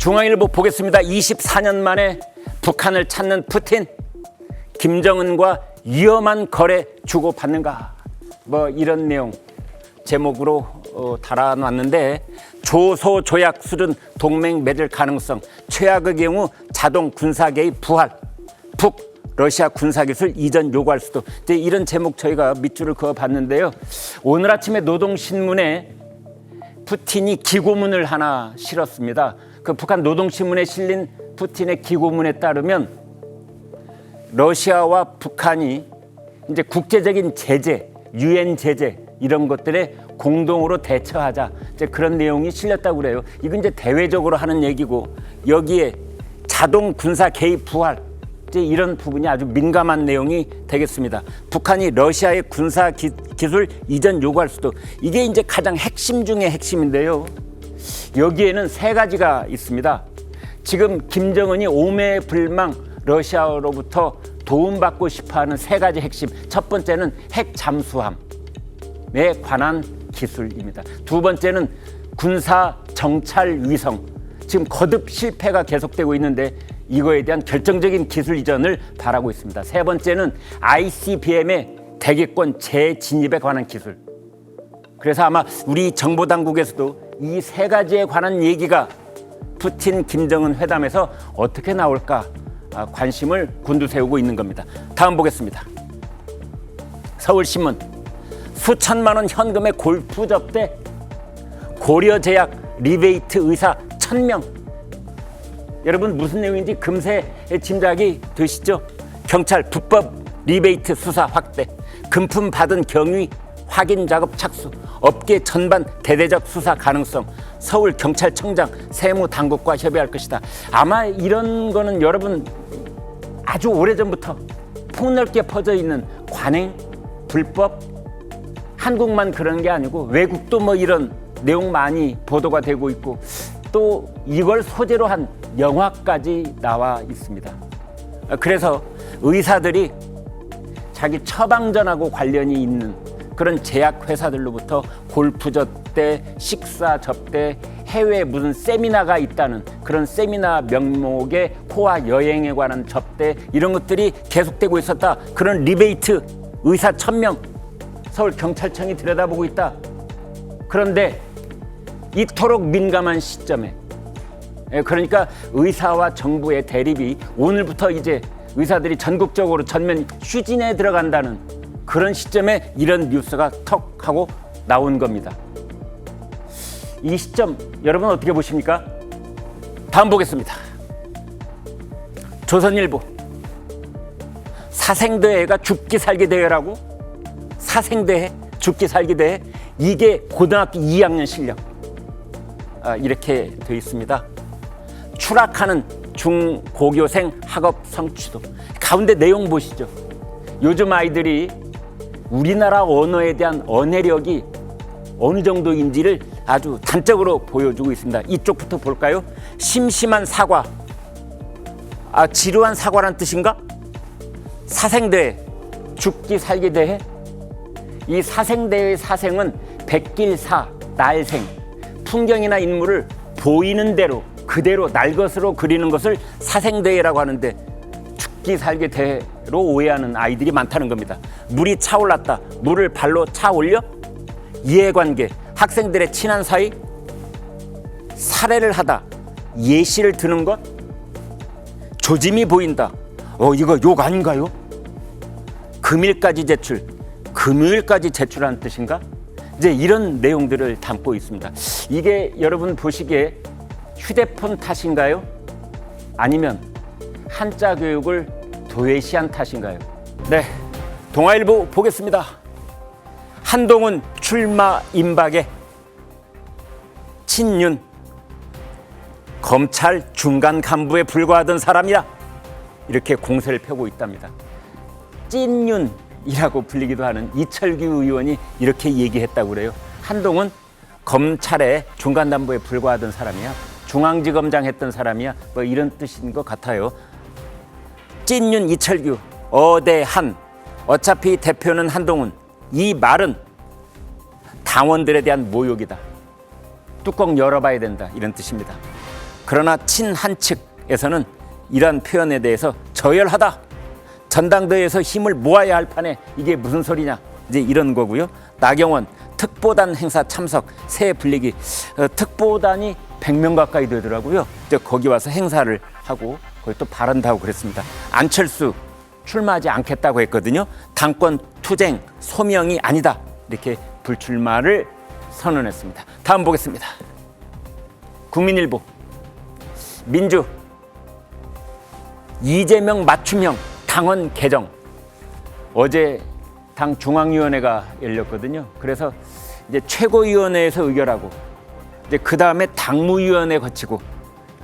중앙일보 보겠습니다. 24년 만에 북한을 찾는 푸틴, 김정은과 위험한 거래 주고받는가, 뭐 이런 내용 제목으로 달아놨는데, 조소 조약 수준 동맹 맺을 가능성, 최악의 경우 자동 군사 개입 부활, 북 러시아 군사기술 이전 요구할 수도. 이제 이런 제목 저희가 밑줄을 그어봤는데요. 오늘 아침에 노동신문에 푸틴이 기고문을 하나 실었습니다. 그 북한 노동신문에 실린 푸틴의 기고문에 따르면 러시아와 북한이 이제 국제적인 제재, 유엔 제재 이런 것들에 공동으로 대처하자, 이제 그런 내용이 실렸다고 그래요. 이건 이제 대외적으로 하는 얘기고, 여기에 자동 군사 개입 부활, 이제 이런 부분이 아주 민감한 내용이 되겠습니다. 북한이 러시아의 군사 기술 이전 요구할 수도, 이게 이제 가장 핵심 중의 핵심인데요. 여기에는 세 가지가 있습니다. 지금 김정은이 오매불망 러시아로부터 도움받고 싶어하는 세 가지 핵심. 첫 번째는 핵 잠수함에 관한 기술입니다. 두 번째는 군사 정찰 위성. 지금 거듭 실패가 계속되고 있는데 이거에 대한 결정적인 기술 이전을 바라고 있습니다. 세 번째는 ICBM의 대기권 재진입에 관한 기술. 그래서 아마 우리 정보당국에서도 이 세 가지에 관한 얘기가 푸틴 김정은 회담에서 어떻게 나올까 관심을 곤두세우고 있는 겁니다. 다음 보겠습니다. 서울신문, 수천만 원 현금의 골프 접대, 고려제약 리베이트 의사 1000명. 여러분 무슨 내용인지 금세 짐작이 되시죠? 경찰 불법 리베이트 수사 확대, 금품 받은 경위 확인 작업 착수, 업계 전반 대대적 수사 가능성, 서울경찰청장 세무당국과 협의할 것이다. 아마 이런 거는 여러분 아주 오래전부터 폭넓게 퍼져 있는 관행, 불법, 한국만 그런 게 아니고 외국도 뭐 이런 내용 많이 보도가 되고 있고, 또 이걸 소재로 한 영화까지 나와 있습니다. 그래서 의사들이 자기 처방전하고 관련이 있는 그런 제약회사들로부터 골프 접대, 식사 접대, 해외 무슨 세미나가 있다는 그런 세미나 명목의 호화 여행에 관한 접대, 이런 것들이 계속되고 있었다. 그런 리베이트 의사 1000명 서울경찰청이 들여다보고 있다. 그런데 이토록 민감한 시점에, 그러니까 의사와 정부의 대립이 오늘부터 이제 의사들이 전국적으로 전면 휴진에 들어간다는 그런 시점에 이런 뉴스가 턱 하고 나온 겁니다. 이 시점 여러분 어떻게 보십니까? 다음 보겠습니다. 조선일보, 사생대회가 죽기 살기 대회라고? 사생대회, 죽기 살기 대회, 이게 고등학교 2학년 실력. 이렇게 되어 있습니다. 추락하는 중고교생 학업 성취도. 가운데 내용 보시죠. 요즘 아이들이 우리나라 언어에 대한 언해력이 어느 정도인지를 아주 단적으로 보여주고 있습니다. 이쪽부터 볼까요? 심심한 사과. 지루한 사과란 뜻인가? 사생대회, 죽기 살기 대회. 이 사생대회의 사생은 백길사, 날생, 풍경이나 인물을 보이는 대로 그대로 날 것으로 그리는 것을 사생대회라고 하는데, 죽기 살기 대회로 오해하는 아이들이 많다는 겁니다. 물이 차올랐다, 물을 발로 차 올려? 이해관계, 학생들의 친한 사이, 살해를 하다, 예시를 드는 것, 조짐이 보인다. 이거 욕 아닌가요? 금일까지 제출, 금요일까지 제출하는 뜻인가? 이제 이런 내용들을 담고 있습니다. 이게 여러분 보시기에 휴대폰 탓인가요? 아니면 한자 교육을 도외시한 탓인가요? 네, 동아일보 보겠습니다. 한동훈 출마 임박에 친윤, 검찰 중간 간부에 불과하던 사람이라 이렇게 공세를 펴고 있답니다. 찐윤이라고 불리기도 하는 이철규 의원이 이렇게 얘기했다고 그래요. 한동훈 검찰의 중간 간부에 불과하던 사람이야, 중앙지검장 했던 사람이야, 뭐 이런 뜻인 것 같아요. 찐윤 이철규, 어대한, 어차피 대표는 한동훈. 이 말은 당원들에 대한 모욕이다. 뚜껑 열어봐야 된다, 이런 뜻입니다. 그러나 친한 측에서는 이러한 표현에 대해서 저열하다. 전당대회에서 힘을 모아야 할 판에 이게 무슨 소리냐. 이제 이런 거고요. 나경원 특보단 행사 참석 새 불리기. 특보단이 100명 가까이 되더라고요. 이제 거기 와서 행사를 하고 거기 또 발언도 하고 그랬습니다. 안철수 출마하지 않겠다고 했거든요. 당권 투쟁 소명이 아니다. 이렇게 불출마를 선언했습니다. 다음 보겠습니다. 국민일보 민주 이재명 맞춤형 당원 개정. 어제 당 중앙위원회가 열렸거든요. 그래서 이제 최고위원회에서 의결하고 이제 그 다음에 당무위원회 거치고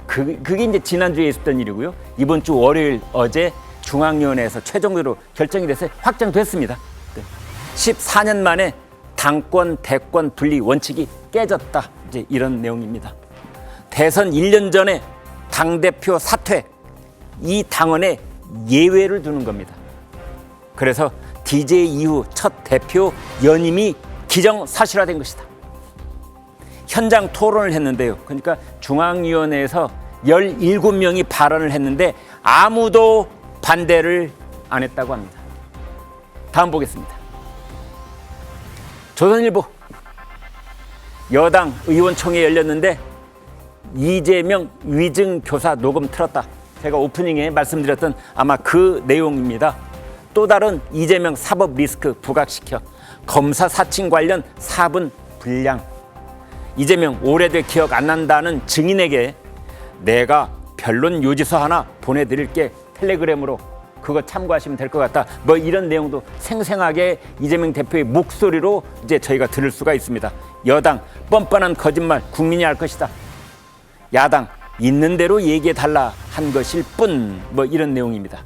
그게 이제 지난주에 있었던 일이고요. 이번 주 월요일 어제 중앙위원회에서 최종적으로 결정이 돼서 확정됐습니다. 14년 만에 당권 대권 분리 원칙이 깨졌다. 이제 이런 내용입니다. 대선 1년 전에 당대표 사퇴 이 당원에 예외를 두는 겁니다. 그래서 DJ 이후 첫 대표 연임이 기정사실화된 것이다. 현장 토론을 했는데요. 그러니까 중앙위원회에서 17명이 발언을 했는데 아무도 반대를 안 했다고 합니다. 다음 보겠습니다. 조선일보 여당 의원총회 열렸는데 이재명 위증교사 녹음 틀었다. 제가 오프닝에 말씀드렸던 아마 그 내용입니다. 또 다른 이재명 사법 리스크 부각시켜 검사 사칭 관련 4분 분량. 이재명 오래돼 기억 안 난다는 증인에게 내가 변론 요지서 하나 보내드릴게 텔레그램으로 그거 참고하시면 될 것 같다. 뭐 이런 내용도 생생하게 이재명 대표의 목소리로 이제 저희가 들을 수가 있습니다. 여당 뻔뻔한 거짓말 국민이 알 것이다. 야당 있는 대로 얘기해 달라 한 것일 뿐. 뭐 이런 내용입니다.